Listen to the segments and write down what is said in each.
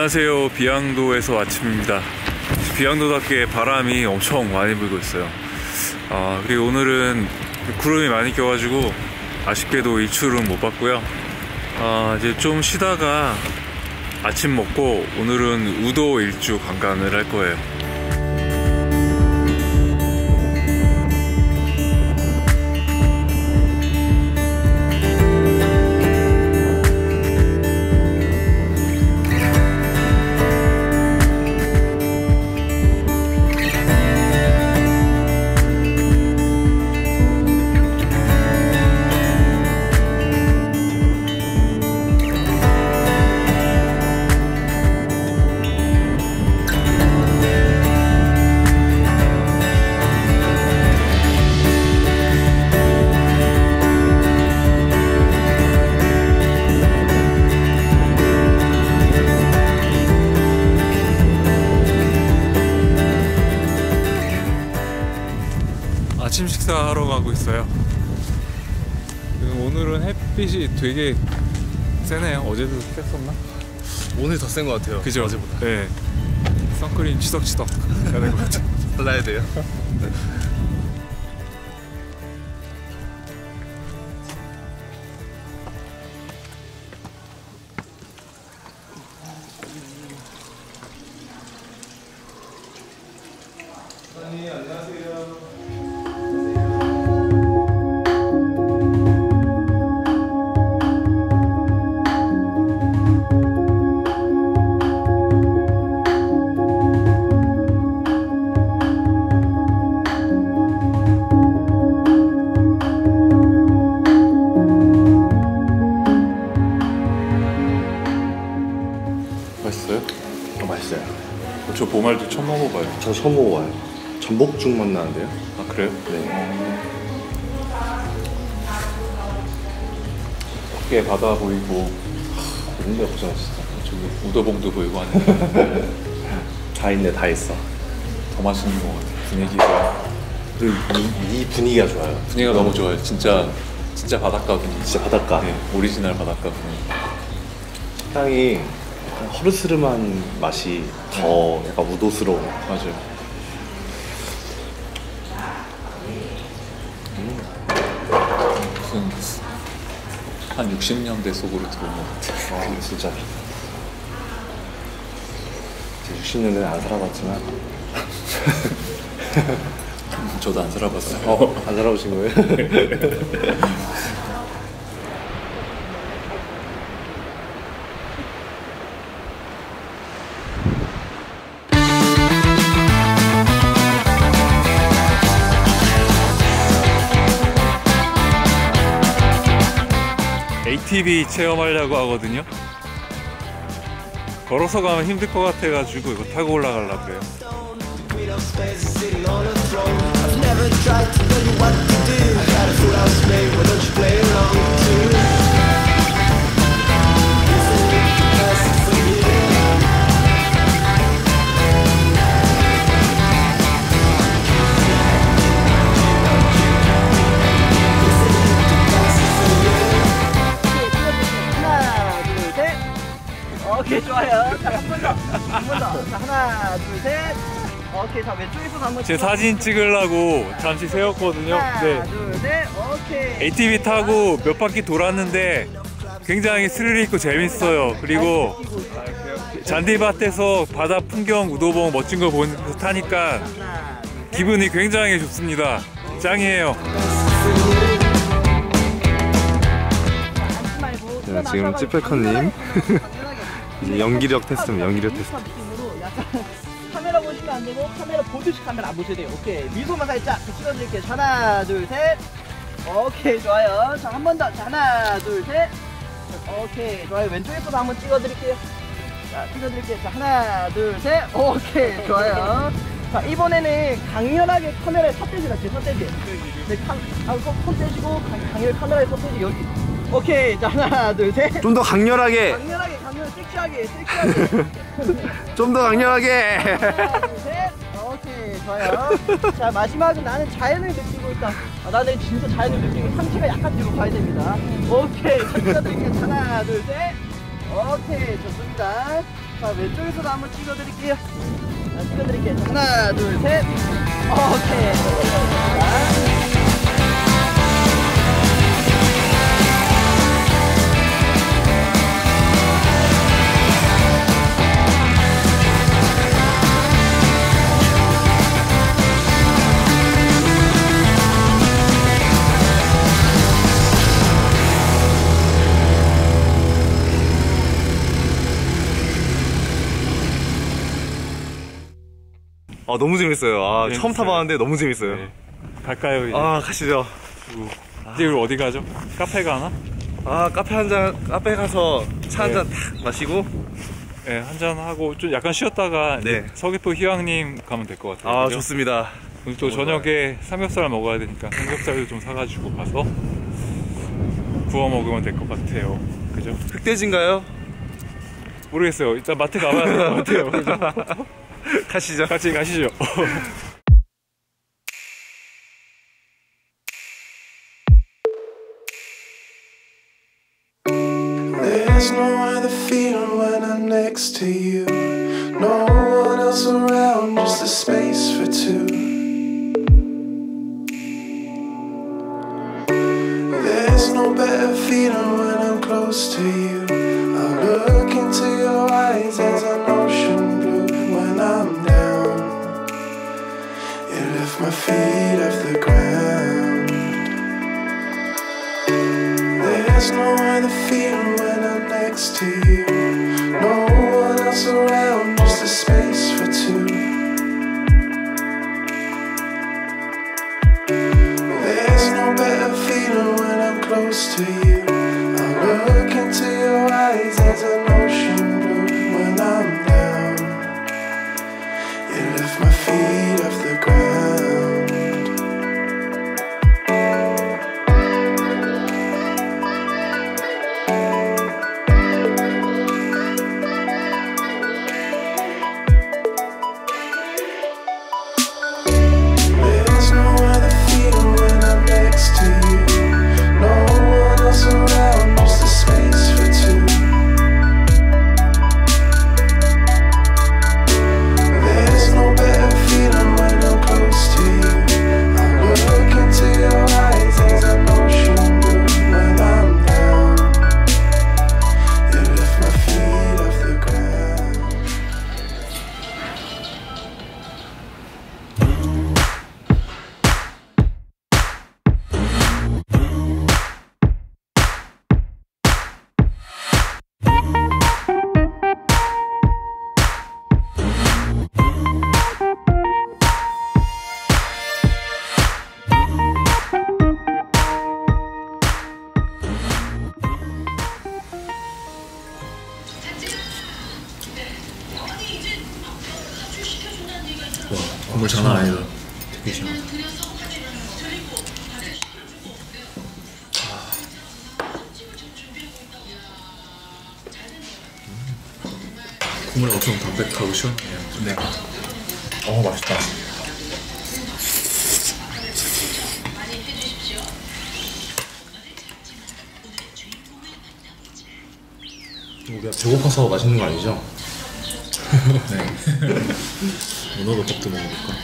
안녕하세요. 비양도에서 아침입니다. 비양도답게 바람이 엄청 많이 불고 있어요. 그리고 오늘은 구름이 많이 껴가지고 아쉽게도 일출은 못 봤고요. 이제 좀 쉬다가 아침 먹고 오늘은 우도 일주 관광을 할 거예요. 아침 식사하러 가고 있어요. 오늘은 햇빛이 되게 세네요. 어제도 셌었나? 오늘 더 센 것 같아요. 그죠? 어제보다. 네. 선크림 치덕치덕 해야 될 것 같아요. 발라야 돼요. 네. 안녕하세요. 맛있어요? 맛있어요. 저 보말도 처음 먹어봐요. 저 처음 먹어봐요. 전복죽 맛 나는데요? 아 그래요? 네. 밖에 바다 보이고 뭔가 고생했어. 저기 우도봉도 보이고 하니까 다 있네, 다 있어. 더 맛있는 것 같아요. 분위기가 그리고 이 분위기가 좋아요. 분위기가 너무 좋아요. 진짜 바닷가 분위기. 진짜 바닷가. 네, 오리지널 바닷가 분위기. 식당이 약간 허르스름한 맛이 더 약간 우도스러워. 맞아요. 무슨 한 60년대 속으로 들어온 것 같아요. 진짜. 제 60년대는 안 살아봤지만 저도 안 살아봤어요. 안 살아보신 거예요? ATV 체험하려고 하거든요. 걸어서 가면 힘들 것 같아가지고 이거 타고 올라가려고 그래요. 오케이, 좋아요. 자, 한 번 더. 자, 하나, 둘, 셋. 오케이, 자, 왼쪽에서 한번 제 사진 찍으려고 잠시 세웠거든요. 하나, 네. 둘, 셋. 오케이. ATV 타고 몇 바퀴 돌았는데 굉장히 스릴 있고 재밌어요. 그리고 잔디밭에서 바다 풍경, 우도봉 멋진 거 보면서 타니까 기분이 굉장히 좋습니다. 짱이에요. 네, 지금 찌페커님 이제 연기력 테스트입니다. 연기력 테스트. 카메라 보시면 안 되고 카메라 보듯이 카메라 안 보셔야 돼요. 오케이, 미소만 살짝 찍어드릴게요. 하나, 둘, 셋. 오케이, 좋아요. 자, 한 번 더. 자, 하나, 둘, 셋. 오케이, 좋아요. 왼쪽에서도 한번 찍어드릴게요. 자, 찍어드릴게요. 자, 하나, 둘, 셋. 오케이, 좋아요. 자, 이번에는 강렬하게 카메라에 삿대지 같이 삿대지. 네, 손 떼시고 강렬 카메라에 삿대지 여기. 오케이, 자, 하나, 둘, 셋. 좀 더 강렬하게. 섹시하게. 좀 더 강렬하게. 하나, 둘, 셋. 오케이, 좋아요. 자, 마지막은 나는 자연을 느끼고 있다. 나는 진짜 자연을 느끼고 상체가 약간 뒤로 가야 됩니다. 오케이, 자, 찍어드릴게요. 하나, 둘, 셋. 오케이, 좋습니다. 자, 왼쪽에서도 한번 찍어드릴게요. 자, 찍어드릴게요. 자, 하나, 둘, 셋. 오케이. 자. 너무 재밌어요. 처음 재밌어요. 타봤는데 너무 재밌어요. 네. 갈까요, 이제? 가시죠. 이제 우리 어디 가죠? 카페 가나? 카페 가서 차 한 네. 잔 탁 마시고. 네, 한잔 하고 좀 약간 쉬었다가 네. 이제 서귀포 희왕님 가면 될 것 같아요. 그죠? 좋습니다. 오늘 또 저녁에 삼겹살 먹어야 되니까 삼겹살도 좀 사가지고 가서 구워 먹으면 될 것 같아요. 그죠? 흑돼지인가요? 모르겠어요. 일단 마트 가봐야 될 것 같아요. 그죠? 가시죠. 같이 가시죠. There's no other feeling when I'm next to you. No one else around, just a space for two. There's no better feeling when I'm close to you. I look into your eyes as an ocean blue. When I'm down, you lift my feet off the ground. There's no other feeling when I'm next to you. No one else around, just a space for two. There's no better feeling when I'm close to you. I look into your eyes as an ocean blue. When I'm down, you lift my feet off the ground. There's no other feeling when I'm next to you. No one else around, just a space for two. There's no better feeling when I'm close to you. I look into your eyes as an ocean blue. When I'm down, you lift my feet off the ground. 국물 장난 아니다. 되게 시원. 국물 엄청 담백하고 시원해요. 네. 맛있다. 우리가 배고파서 맛있는 거 아니죠? 네. 문어덮밥도 먹어볼까?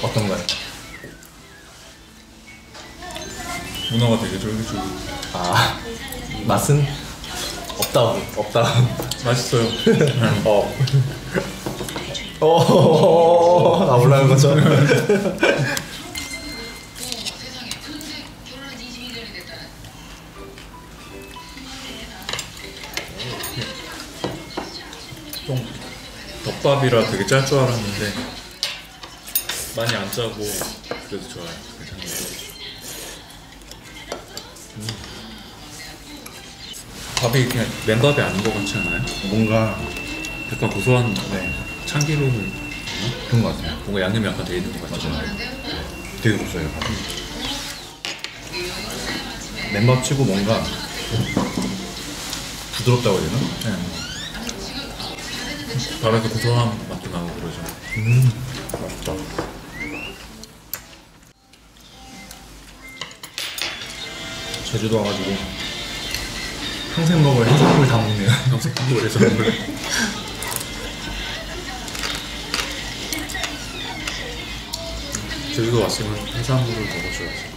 어떤가요? 문어가 되게 쫄깃쫄깃. 맛은? 없다. 맛있어요. 나올라는 거죠? 좀 덮밥이라 되게 짤 줄 알았는데 많이 안 짜고 그래도 좋아요. 괜찮아요. 밥이 그냥 맨밥이 아닌 것 같지 않아요? 뭔가 약간 고소한 네, 참기름을 그런 것 같아요. 뭔가 양념이 약간 돼 있는 것 같지 않아요? 되게 고소해요. 맨밥 치고 뭔가 부드럽다고 해야 되나? 네. 밥에서 고소한 맛도 나고 그러죠. 맛있다. 제주도 와가지고 평생 먹을 해산물 다 먹네요. 평생 한국을 해산물. 제주도 왔으면 해산물을 먹어줘야지.